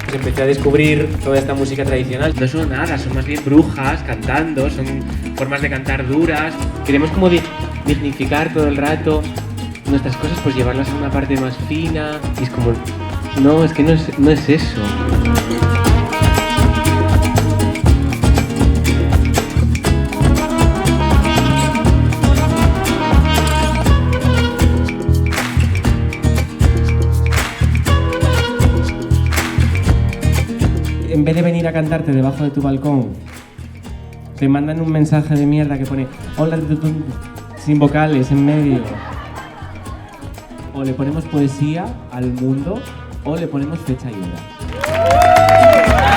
Pues empecé a descubrir toda esta música tradicional. No son nada, son más bien brujas cantando, son formas de cantar duras. Queremos como dignificar todo el rato nuestras cosas, pues llevarlas a una parte más fina. Y es como, no, es que no es eso. En vez de venir a cantarte debajo de tu balcón, te mandan un mensaje de mierda que pone hola, sin vocales en medio. O le ponemos poesía al mundo o le ponemos fecha y hora.